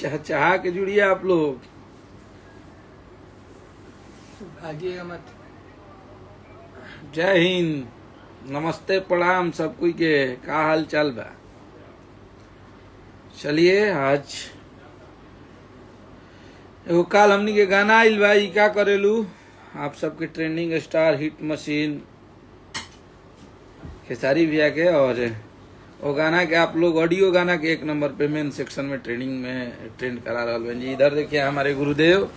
चहचहा के जुड़िए आप लोग, भागिएगा मत। जय हिंद, नमस्ते प्रणाम सब कोई के, का हाल चाल बा। चलिए आज एगो काल हमनी के गाना आइल बा, ई का करेलू आप सबके trending star hit machine Khesari भैया के, और वो गाना के आप लोग ऑडियो गाना के 1 नंबर पे मेन सेक्शन में ट्रेंडिंग में ट्रेंड करा रहा है जी। इधर देखिए हमारे गुरुदेव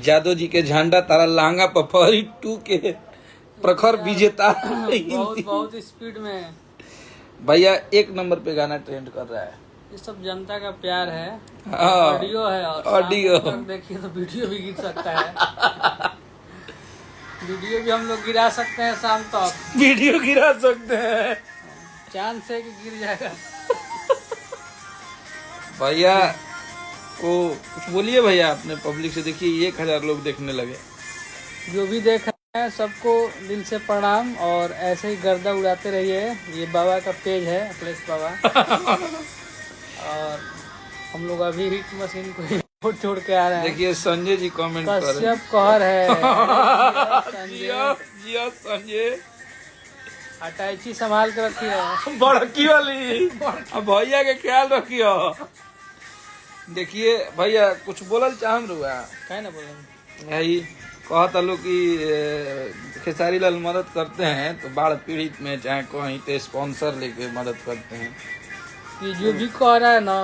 जादव जी के झंडा तारा लहंगा पफरी 2 के प्रखर विजेता बहुत स्पीड में भैया 1 नंबर पे गाना ट्रेंड कर रहा है। ये सब जनता का प्यार है, हाँ, ऑडियो है, और ऑडियो देखिए तो वीडियो भी गिर सकता है। वीडियो भी हम लोग गिरा सकते हैं शाम तक, वीडियो गिरा सकते हैं चांद से कि गिर जाएगा। भैया को कुछ बोलिए भैया अपने पब्लिक से, देखिए 1000 लोग देखने लगे। जो भी देख रहे हैं सबको दिल से प्रणाम, और ऐसे ही गर्दा उड़ाते रहिए। ये बाबा का पेज है, अखिलेश बाबा। और हम लोग अभी हिट मशीन को छोड़ के आ रहे हैं। देखिए संजय जी कमेंट कर रहे हैं, कश्यप कहर है। जिया संजय अटैची संभाल के रखिए, बड़की वाली, अब भैया के ख्याल रखियो। देखिए भैया कुछ बोलल चाहम रुआ, क्या ना बोलेंगे। यही कहता लोग कि खेसारी लाल मदद करते हैं तो बाढ़ पीड़ित में चाहे कहीं तो स्पॉन्सर लेके मदद करते हैं। ये जो भी कह रहा है ना,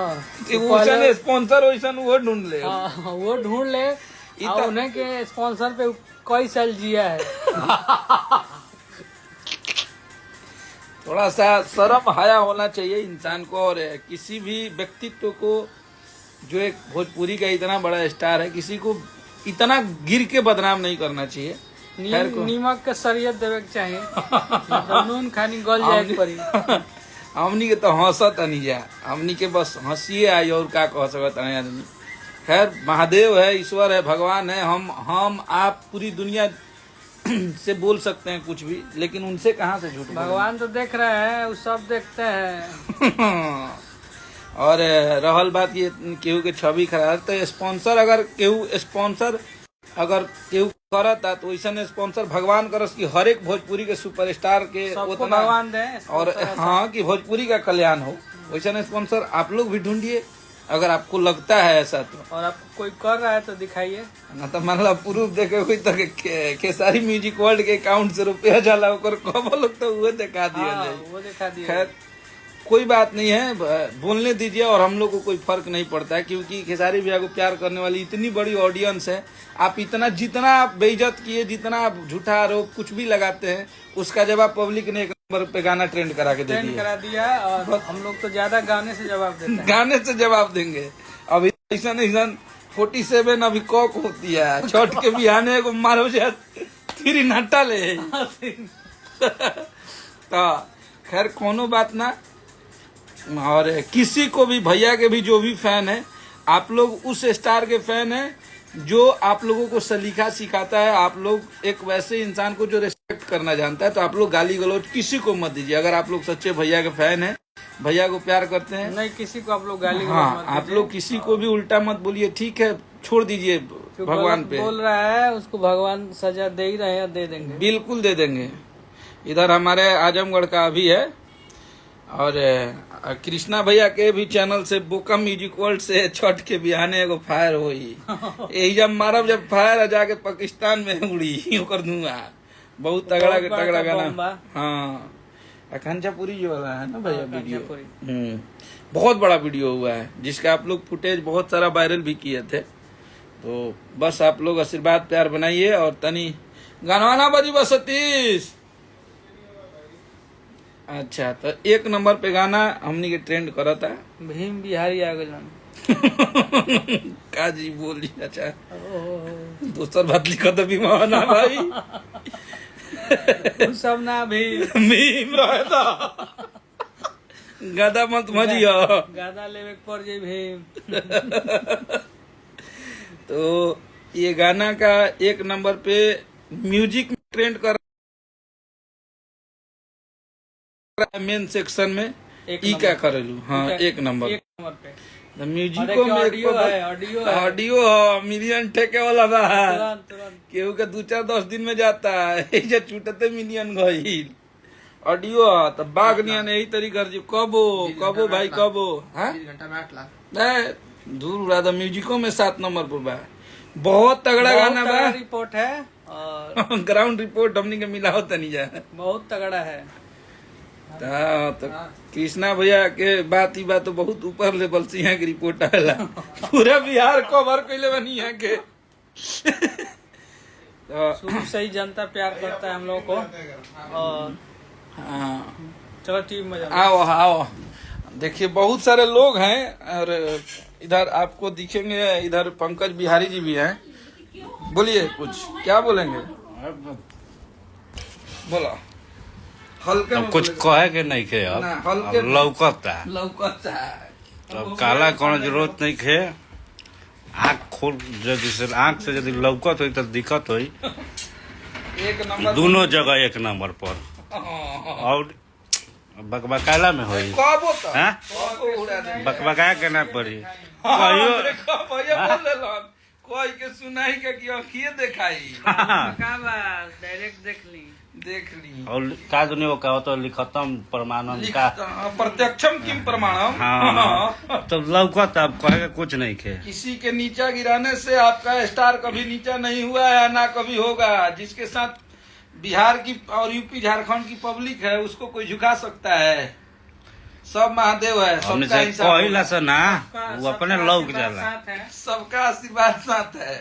वैसन स्पॉन्सर वैसन वो ढूंढ ले। हाँ, वो ढूंढ ले। और उन्हें के स्पॉन्सर पे कई साल जिया है। थोड़ा सा शर्म हया होना चाहिए इंसान को, और किसी भी व्यक्तित्व को जो एक भोजपुरी का इतना बड़ा स्टार है, किसी को इतना गिर के बदनाम नहीं करना चाहिए। नीमक के शरीयत देवे के चाहिए, नून खानी गल जाए पड़ी। हमनी के तो हंसत नहीं जा, हमनी के बस हंसिए आई, और का कह सकता है आदमी। खैर महादेव है, ईश्वर है, भगवान है, हम आप पूरी दुनिया से बोल सकते हैं कुछ भी, लेकिन उनसे कहाँ से झूठ। भगवान तो देख रहे हैं, वो सब देखते हैं। और रहल बात ये केहू के छवि खराब, तो स्पॉन्सर अगर केहू करता तो वैसा स्पॉन्सर भगवान करस कि हर एक भोजपुरी के सुपरस्टार के उतना भगवान दे, और हाँ कि भोजपुरी का कल्याण हो, वैसा स्पॉन्सर आप लोग भी ढूंढिए अगर आपको लगता है ऐसा तो। और आपको कोई कर रहा है तो दिखाइए ना, तो मान लो प्रूफ देखे हुई तो खेसारी म्यूजिक वर्ल्ड के अकाउंट से रुपया जाला कब लोग तो वो दिखा दिया जाए, वो दिखा दिया। खैर कोई बात नहीं है, बोलने दीजिए, और हम लोग को कोई फर्क नहीं पड़ता है, क्योंकि खेसारी भैया को प्यार करने वाली इतनी बड़ी ऑडियंस है। आप जितना आप बेइज्जत किए, जितना आप झूठा आरोप कुछ भी लगाते हैं, उसका जवाब पब्लिक ने 1 नंबर पे गाना ट्रेंड करा के दे दिया। और हम लोग तो ज्यादा गाने से जवाब देते हैं। गाने से जवाब देंगे। अभी ऐसा 47 अभी कॉक होती है, छठ के बिहाने को मारो जाए 3 नट्टा ले। तो खैर कोनो बात ना, और किसी को भी, भैया के भी जो भी फैन है, आप लोग उस स्टार के फैन हैं जो आप लोगों को सलीका सिखाता है। आप लोग एक वैसे इंसान को जो रिस्पेक्ट करना जानता है, तो आप लोग गाली गलौज किसी को मत दीजिए। अगर आप लोग सच्चे भैया के फैन हैं, भैया को प्यार करते हैं, नहीं किसी को आप लोग गाली गलौज हाँ, मत आप लोग किसी को भी उल्टा मत बोलिए, ठीक है, छोड़ दीजिए भगवान पे। बोल रहा है उसको भगवान सजा दे ही रहे हैं, दे देंगे, बिल्कुल दे देंगे। इधर हमारे आजमगढ़ का भी है, और कृष्णा भैया के भी चैनल से बोका म्यूजिक वर्ल्ड से छठ के बिहाने एगो फायर हुई। यही जब मारब, जब फायर जाके पाकिस्तान में उड़ी ओकर धुआं, बहुत तगड़ा के तगड़ा गाना। हाँ, अखंचापुरी जो वाला है ना भैया वीडियो, बहुत बड़ा वीडियो हुआ है, जिसका आप लोग फुटेज बहुत सारा वायरल भी किए थे। तो बस आप लोग आशीर्वाद प्यार बनाइए, और तनी गानवाना बजी बस 30। अच्छा, तो 1 नंबर पे गाना हमनी के ट्रेंड करा था। भीम बिहारी आ गए का जी बोली। अच्छा, दोसर बात लिखा था भीमाना भाई। सब ना भीम रहे था, गदा मत मजियो, गदा लेवे पर जे भीम। तो ये गाना का 1 नंबर पे म्यूजिक ट्रेंड कर मेन सेक्शन में। ई क्या करेलू, हाँ 1 नंबर पे म्यूजिको में ऑडियो है, ऑडियो है। ऑडियो मिलियन ठेके वाला बा तुरंत तुरंत केहू के 2-4-10 दिन में जाता है जे छूटते मिलियन गईल ऑडियो तो बाघ नियन यही तरीका से कबो भाई कबो हाँ 20 घंटा में 8 लाख नहीं दूर उड़ा दो म्यूजिको में 7 नंबर पर बा बहुत तगड़ा गाना बहुत बा तगड़ा रिपोर्ट है और ग्राउंड रिपोर्ट हमनी के मिला होता नहीं जा बहुत तगड़ा है। तो कृष्णा भैया के बात ही बात तो बहुत ऊपर लेवल से यहाँ की रिपोर्ट आला पूरा बिहार कवर कैले बनी यहाँ के तो शुरू से ही जनता प्यार करता है हम लोग को और हाँ, चलो टीम में आओ आओ देखिए बहुत सारे लोग हैं और इधर आपको दिखेंगे इधर पंकज बिहारी जी भी हैं बोलिए कुछ क्या बोलेंगे बोलो हल्के अब में कुछ बोलेगा। कहे के नहीं खे अब ना, हल्के अब लौकता लौकता अब काला कोनो जरूरत नहीं खे आँख खोल यदि से आँख से यदि लौकत हुई तो दिक्कत हुई एक नंबर दोनों जगह एक नंबर पर और बकबकाला में हुई कबो तो हाँ? कबो उड़ा दे बकबका के ना पड़ी हाँ, कहियो देखो भैया बोल देलन कोई के सुनाई के कि आँखिए देखाई डायरेक्ट देख ली और का दुनिया को कहो तो लिखतम प्रमाणम का प्रत्यक्षम किम प्रमाणम हाँ तो लौकत अब कहे के कुछ नहीं खे किसी के नीचा गिराने से आपका स्टार कभी नीचा नहीं हुआ है ना कभी होगा जिसके साथ बिहार की और यूपी झारखंड की पब्लिक है उसको कोई झुका सकता है सब महादेव है हमने सबका से हिसाब कहिला होगा। से ना वो अपने लौक जाला सबका आशीर्वाद साथ है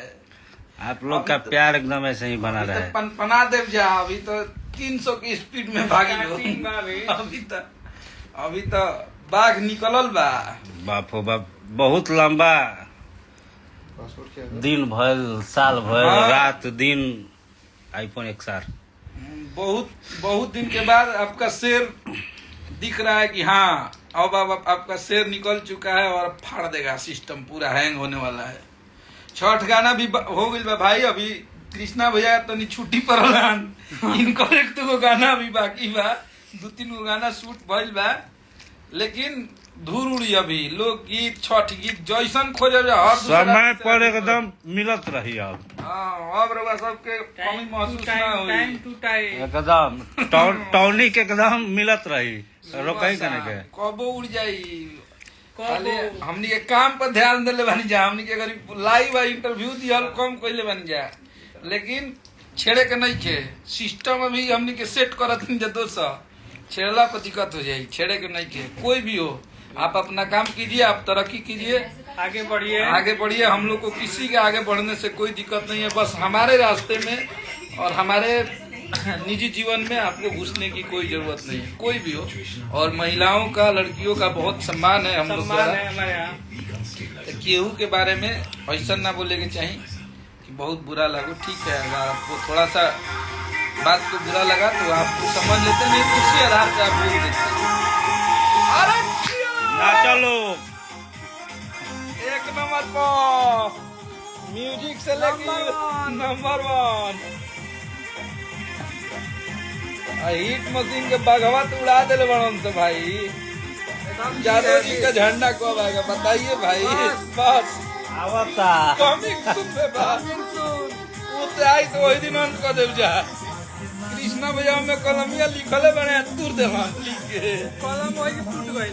आप लोग का प्यार एकदम ऐसे ही बना अभी रहे तो पना देव जा अभी तो 300 की स्पीड में भागी लो अभी तो बाघ निकलल बा बाप हो बाप बहुत लंबा दिन भर साल भर हाँ। रात दिन आईफोन XR बहुत बहुत दिन के बाद आपका शेर दिख रहा है कि हाँ अब आपका शेर निकल चुका है और अब फाड़ देगा सिस्टम पूरा हैंग होने वाला है। छठ गाना भी हो गई बा भाई अभी कृष्णा भैया तनी छुट्टी पर इनको एक दो गाना अभी बाकी बा 2-3 गो गाना शूट भइल बा लेकिन धूल उड़ी अभी लोकगीत छठ गीत जैसन खोजे हर दूसरा समय पर एकदम मिलत रही अब हाँ अब रउआ सबके कमी महसूस ना टाइम होई टू टाइम एकदम टॉनिक एकदम मिलत रही रोकई कने के कबो उड़ जाई खाली हमनी के काम पर ध्यान देले बनी जा हमनी के अगर लाइव इंटरव्यू दिहल कम कइले बनी जा लेकिन छेड़े के नहीं खे सिस्टम अभी हमनी के सेट करत नहीं जा दोस्त छेड़ला पर दिक्कत हो जाई छेड़े के नहीं खे कोई भी हो आप अपना काम कीजिए आप तरक्की कीजिए आगे बढ़िए आगे बढ़िए हम लोग को किसी के आगे बढ़ने से कोई दिक्कत नहीं है बस हमारे रास्ते में और हमारे निजी जीवन में आपको घुसने की कोई जरूरत नहीं है कोई भी हो और महिलाओं का लड़कियों का बहुत सम्मान है हम लोग सम्मान द्वारा है हमारे यहाँ। तो केहू के बारे में ऐसा ना बोले के चाहिए कि बहुत बुरा लगो ठीक है अगर आपको थोड़ा सा बात को बुरा लगा तो आप समझ लेते नहीं तो उसी आधार से आप बोल देते अरे ना चलो एक नंबर पर म्यूजिक से लेके नंबर 1 हिट मशीन के बगवत उड़ा दिले बनन से भाई यादव जी का झंडा कब आएगा बताइए भाई बस आवता कमिंग सुन पे बस उते आई तो वही दिन अंत कर देव जा कृष्णा भैया में कलमिया लिखले बने तुर देवा लिख के कलम वही टूट गई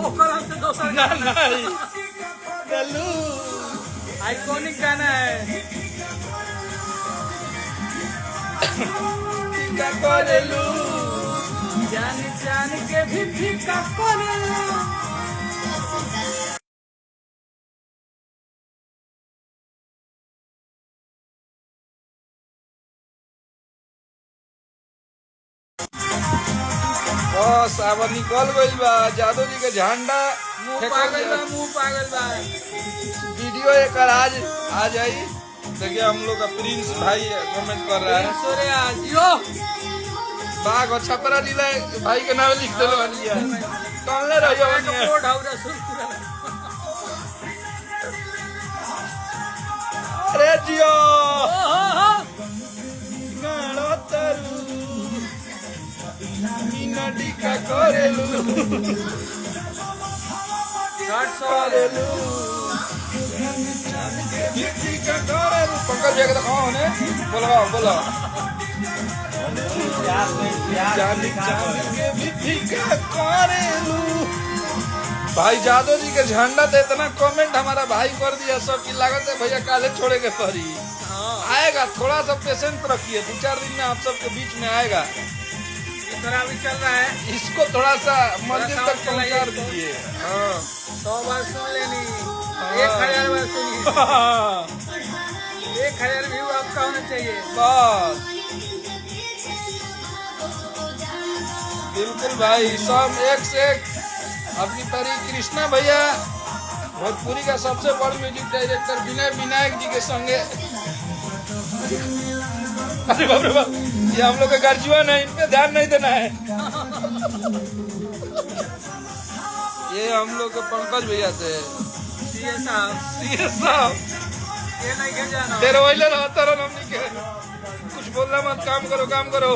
वो कलम से दोसर ना नहीं चलू आइकॉनिक गाना है टीका करेलू जान जान के भी फीका करे बस अब निकल गइल बा जादव जी के झंडा मुंह पागल बा वीडियो एक आ जाई देखिए हम लोग का प्रिंस भाई कमेंट कर रहा है सोरे आज यो बाघ और छपरा जिला भाई के नाम लिख देलो बनिया कौन रहियो बनिया कोड हाउरा सुरपुरा अरे जियो ओहो गाणो तरु मीना डिका करेलू करेलू भिक्षा करेलू पंकज भैया के दिखाओ होने बोलो बोलो चांदी के भिक्षा करेलू भाई जादव जी के झंडा तो इतना कमेंट हमारा भाई कर दिया सब की लागत है भैया काले छोड़े के पड़ी आएगा थोड़ा सा पेशेंस रखिए 2-4 दिन में आप सबके बीच में आएगा थोड़ा भी चल रहा है, इसको थोड़ा सा मंजिल तक पहुंचा दीजिए 100 बार सुन लेनी, 1000 बार सुनिए, 1000 व्यू आपका होना चाहिए बस बिल्कुल भाई सब एक से एक अपनी परी कृष्णा भैया भोजपुरी का सबसे बड़ म्यूजिक डायरेक्टर विनय विनायक जी के संगे अरे बाप रे बाप ये हम लोग का गर्जुआन है इन पे ध्यान नहीं देना है ये हम लोग के पंकज भैया थे सीए साहब ये नहीं के जाना तेरे वही रहता रहो हमने के कुछ बोलना मत काम करो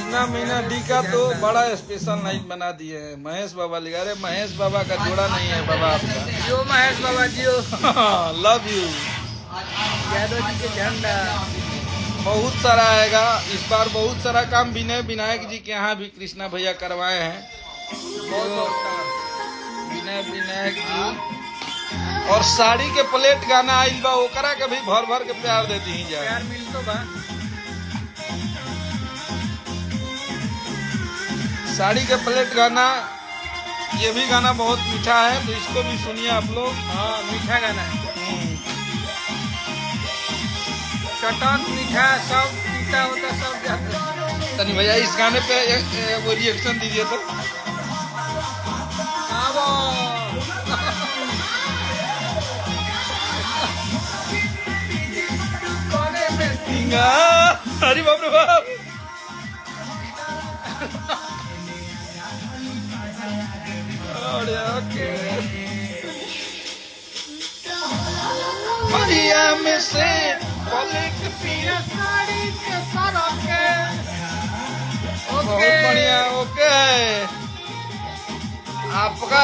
इना मीना डी का तो बड़ा स्पेशल नाइट बना दिए हैं महेश बाबा लिखा अरे महेश बाबा का जोड़ा नहीं है बाबा आपका जियो महेश बाबा जियो लव यू यादव जी के झंडा बहुत सारा आएगा इस बार बहुत सारा काम विनय विनायक जी के यहाँ भी कृष्णा भैया करवाए हैं विनय विनायक जी और साड़ी के प्लेट गाना आइल बा ओकरा के भी भर भर के प्यार देती ही जाए प्यार मिल तो बा साड़ी के प्लेट गाना ये भी गाना बहुत मीठा है तो इसको भी सुनिए आप लोग हाँ मीठा गाना है चटक मीठा सब मीठा होता सब जाता तनी भैया इस गाने पे वो रिएक्शन दीजिए तो अरे बाप रे बाप बढ़िया में से पलक पिया साड़ी के सारा के बहुत बढ़िया ओके आपका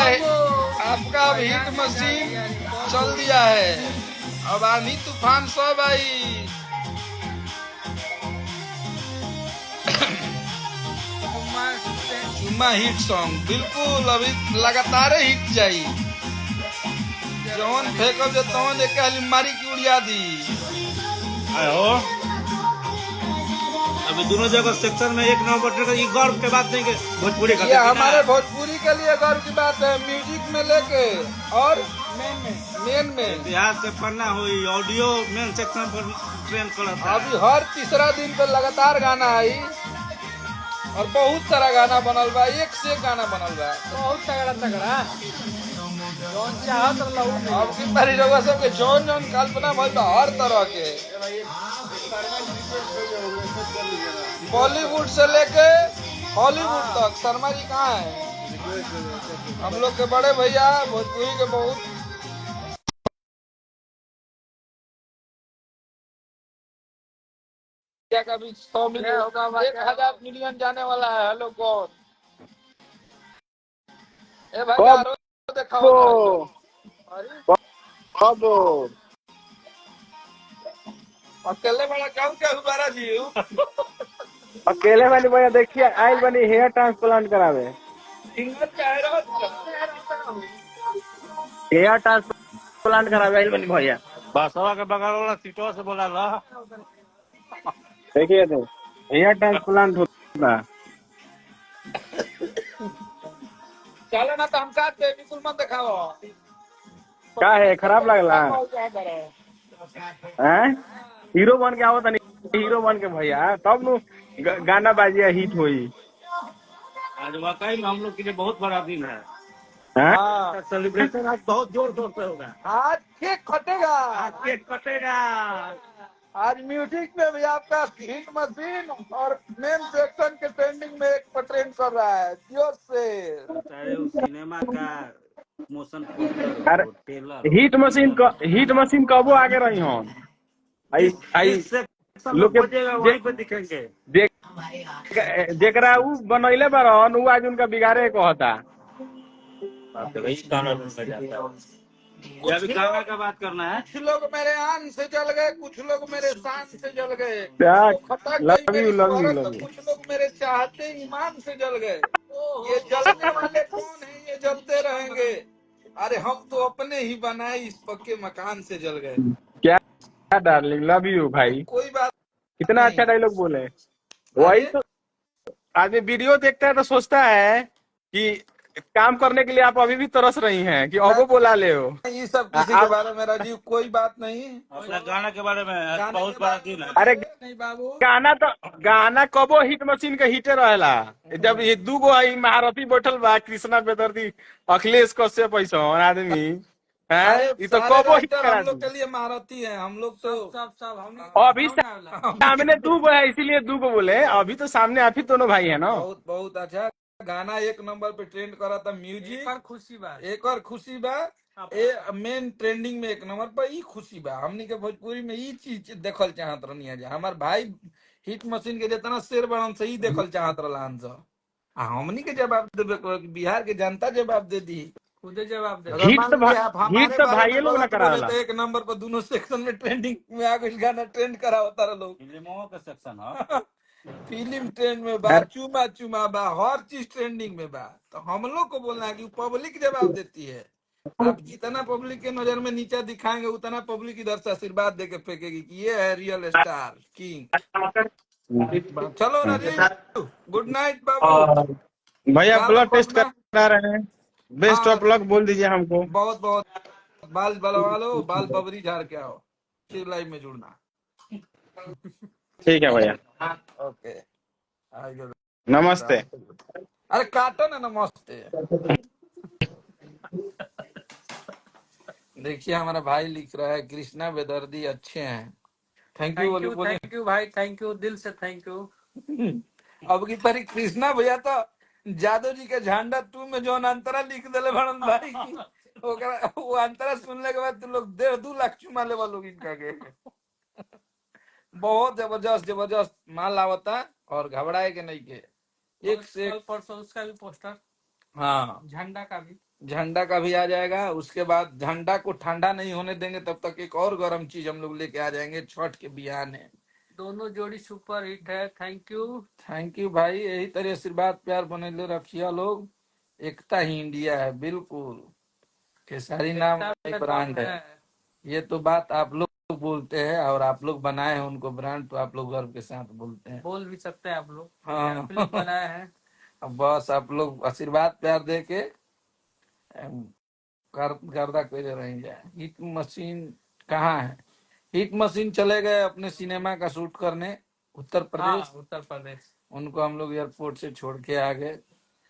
हिट मशीन चल दिया है अब आनी तूफान सब आई चुम्मा हिट सॉन्ग बिल्कुल अभी लगातार हिट जाई जौन फेंकब जो तौन एक मारी की उड़िया दी आयो अभी दोनों जगह सेक्शन में 1 नंबर का ये गर्व के बात नहीं कि भोजपुरी का ये हमारे भोजपुरी के लिए गर्व की बात है म्यूजिक में लेके और मेन में इतिहास से पढ़ना हुई ऑडियो मेन सेक्शन पर ट्रेन करता अभी हर तीसरा दिन पे लगातार गाना आई और बहुत सारा गाना बनल बा एक से एक गाना बनल बा बहुत तगड़ा जौन चाहत रहलू अब की तारी रउआ सब के जौन कल्पना भइल बा हर तरह के बॉलीवुड से लेके हॉलीवुड तक शर्मा जी कहाँ है हम लोग के बड़े भैया भोजपुरी के बहुत का भी 100 मिलियन 1000 मिलियन जाने वाला है हेलो गॉड ए भाई यारो दिखाओ अकेले बड़ा काम क्या हुआ जी अकेले वाली भैया देखिए आइल बनी हेयर ट्रांसप्लांट करावे सिंगर क्या है हेयर ट्रांसप्लांट करावे आइल बनी भैया बसवा के बगल वाला सीटवा से बोला ला देखिए तो हेयर ट्रांसप्लांट होता चलो ना तो हम काट दे बिल्कुल मत दिखाओ का है खराब लगला हैं हीरो बन के आओ तनी हीरो बन के भैया तब नु गाना बाजिया हिट होई आज वाकई में हम लोग के लिए बहुत बड़ा दिन है हैं सेलिब्रेशन आज बहुत जोर शोर से होगा आज केक कटेगा आज केक कटेगा आज म्यूजिक में भी आपका हिट मशीन और मेन सेक्शन के ट्रेंडिंग में एक ट्रेंड कर रहा है जोर से चाहे वो सिनेमा का मोशन पोस्टर अरे हो टेलर हिट मशीन कबो आगे रही हन आई आई लोग के जे, दिखेंगे। जे, जेकरा ऊ बनैले बारन ऊ आज उनका बिगाड़े कहता। ये अभी गाना का बात करना है। कुछ लोग मेरे आन से जल गए, कुछ लोग मेरे शान से जल गए, क्या, वो खटक गई लव यू मेरी लव यू शोहरत, लव तो यू। कुछ लोग मेरे चाहते ईमान से जल गए। ये जलने वाले कौन है, ये जलते रहेंगे। अरे हम तो अपने ही बनाए इस पक्के मकान से जल गए। क्या डार्लिंग, लव यू भाई। कोई बात कितना अच्छा नहीं। डायलॉग बोले। वही अरे तो आदमी वीडियो देखता है तो सोचता है कि काम करने के लिए आप अभी भी तरस रही हैं कि अबो बोला ले हो। ये सब किसी के आप बारे में राजीव कोई बात नहीं। अपना गाना के बारे में आज गाने बहुत के बड़ा बारे में दिन है। अरे बोलिए नहीं बाबू। गाना कबो हिट मशीन के हिटे रहेला। जब ये दूगो आई महारथी बैठल बा, कृष्णा बेदर्दी अखिलेश कश्यप ऐसा आदमी है, अरे ये तो सारे कबो हिट राइटर करा हम लोग दी। के लिए महारथी हैं, हम लोग तो सब सब हम अभी सामने दूगो है इसीलिए दूगो बोले, अभी तो सामने आप ही दोनों भाई है ना। बहुत बहुत अच्छा गाना एक नंबर पे ट्रेंड करा था। म्यूजिक पर खुशी बात एक और खुशी बा, ए मेन ट्रेंडिंग में एक नंबर पर ई खुशी बा। हमनी के भोजपुरी में ई चीज देखल चाहत रहनी है। हमार भाई हिट मशीन के जितना शेर बड़न से ही देखल चाहत रहन स। आ हमनी के जवाब देबे को, बिहार के जनता जवाब दे दी। खुदे जवाब दे। अगर मान लीजिए आप हिट हमारे तो बारे में भाई लोग ना गलत बोले करावेला। तो एक नंबर पर दोनों सेक्शन में ट्रेंडिंग में आ गई, गाना ट्रेंड करा होता रहा लोग। फिल्मों का सेक्शन है। फिल्म ट्रेंड में बा, चुमा चुमा बा, हर चीज ट्रेंडिंग में बा। तो हम लोग को बोलना है कि पब्लिक जवाब देती है। आप जितना पब्लिक के नजर में नीचा दिखाएंगे उतना पब्लिक इधर से आशीर्वाद देके फेंकेगी कि ये है रियल स्टार किंग। चलो राजीव, गुड नाइट बाबू। भैया ख्याल ब्लड रखो टेस्ट अपना। करा रहे हैं, बेस्ट हाँ ऑफ लक बोल दीजिए हमको। बहुत बहुत बाल बलवा लो, बाल बबरी झाड़ के आओ, फिर लाइव में जुड़ना। ठीक है भैया, ओके आइए। नमस्ते। अरे काटो ना, नमस्ते। देखिए हमारा भाई लिख रहा है कृष्णा बेदर्दी अच्छे हैं। थैंक यू बोलिए बोलिए। थैंक यू भाई, थैंक यू दिल से, थैंक यू। अब की परी कृष्णा भैया तो जादव जी के झंडा 2 में जो अंतरा लिख दिले भरन भाई की वो अंतरा सुनने के बाद तुम लोग 1.5-2 लाख चुमा ले लोग इनका के। बहुत जबरदस्त जबरदस्त माल आवता और घबराए के नहीं के एक से कल परसों उसका भी पोस्टर, हाँ झंडा का भी। झंडा का भी आ जाएगा। उसके बाद झंडा को ठंडा नहीं होने देंगे तब तक एक और गर्म चीज हम लोग लेके आ जाएंगे। छठ के बियान है। दोनों जोड़ी सुपर हिट है। थैंक यू भाई, यही तरह आशीर्वाद प्यार बने रखिए लोग। एकता ही इंडिया है बिल्कुल। खेसारी नाम एक ब्रांड है। ये तो बात आप लोग बोलते हैं और आप लोग बनाए हैं उनको ब्रांड, तो आप लोग गर्व के साथ बोलते हैं। बोल भी सकते हैं आप लोग, हाँ आप लोग बनाए हैं। अब बस आप लोग आशीर्वाद प्यार दे के गर्दा करे रहेंगे। हिट मशीन कहाँ है? हिट मशीन चले गए अपने सिनेमा का शूट करने उत्तर प्रदेश। उत्तर प्रदेश। उनको हम लोग एयरपोर्ट से छोड़ के आ गए।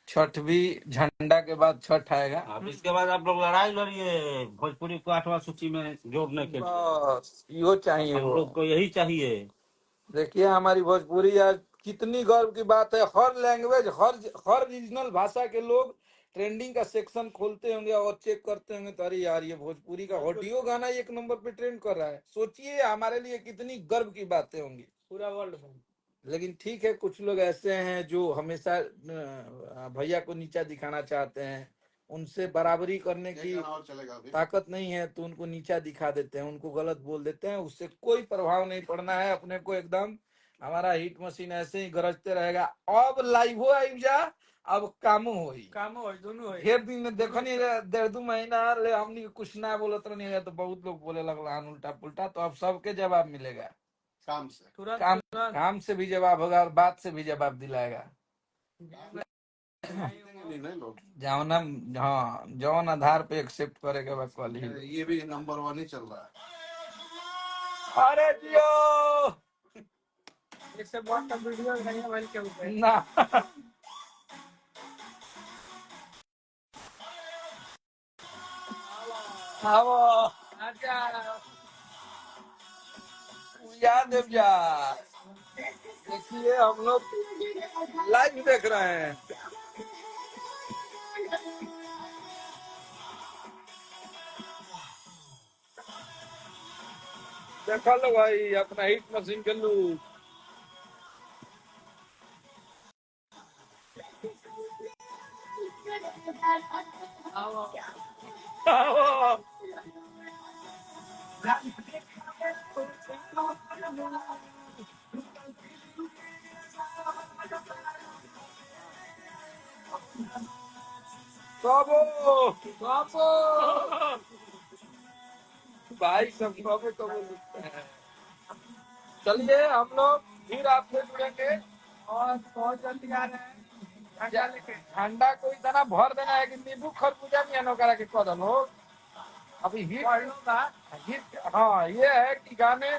छठ भी झंडा के बाद छठ आएगा। अब इसके बाद आप लोग लड़ाई लड़िए भोजपुरी को 8वां सूची में जोड़ने के लिए। बस यो चाहिए हम वो। लोग को यही चाहिए। देखिए हमारी भोजपुरी आज कितनी गर्व की बात है। हर लैंग्वेज हर रीजनल भाषा के लोग ट्रेंडिंग का सेक्शन खोलते होंगे और चेक करते होंगे तो अरे यार ये भोजपुरी का ऑडियो गाना 1 नंबर पे ट्रेंड कर रहा है। सोचिए हमारे लिए कितनी गर्व की बातें होंगी पूरा वर्ल्ड में। लेकिन ठीक है, कुछ लोग ऐसे हैं जो हमेशा भैया को नीचा दिखाना चाहते हैं। उनसे बराबरी करने की ताकत नहीं है तो उनको नीचा दिखा देते हैं, उनको गलत बोल देते हैं। उससे कोई प्रभाव नहीं पड़ना है अपने को एकदम। हमारा हिट मशीन ऐसे ही गरजते रहेगा। अब लाइव हो आई जा, अब काम हो दोनों है। ढेर दिन में देखो नहीं 1.5-2 महीना ले हमनी के कुछ ना बोलत नहीं है तो बहुत लोग बोले लगला उल्टा पुल्टा। तो अब सबके जवाब मिलेगा। काम से काम से भी जवाब होगा और बात से भी जवाब दिलाएगा। जौना हाँ जौन आधार पे एक्सेप्ट करेगा बस कल ही। ये भी नंबर 1 ही चल रहा है। अरे जियो इससे बहुत वीडियो नहीं है भाई के ऊपर ना आओ आजा। याद है जा। देखिए हम लोग लाइव देख रहे हैं। देखा लो भाई अपना हिट मशीन के लूट। कबो कबो भाई सब कबो कबो लिखते हैं। चलिए हम लोग फिर आपसे जुड़ेंगे और बहुत जल्दी आ रहे हैं। ठंडा को इतना भर देना है कि नींबू खरबूजा नहीं आनो करा के कदम हो। अभी हिट हाँ ये है कि गाने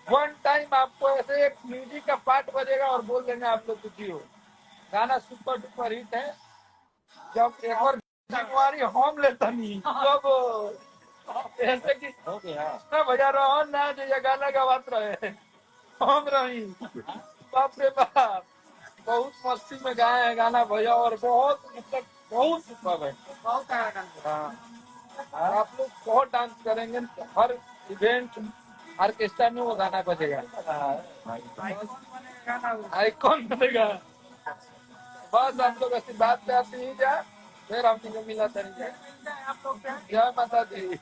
वन टाइम आपको ऐसे एक म्यूजिक का पार्ट बजेगा और बोल देंगे आप लोग दुखी हो। गाना सुपर डुपर हिट है। जब एक और जिम्मेवारी हम लेता नहीं जब ऐसे कि हो गया ना भैया रहो ना जो ये गाना गवात रहे हम रही बाप रे बाप बहुत मस्ती में गाए हैं गाना भैया और बहुत मतलब बहुत सुपर है। बहुत हाँ आप लोग बहुत डांस करेंगे हर इवेंट ऑर्केस्ट्रा में वो गाना बजेगा। आइकॉन बनेगा। बस आप लोग आशीर्वाद पे आते ही जा फिर हम मिला तरीके जय माता दी।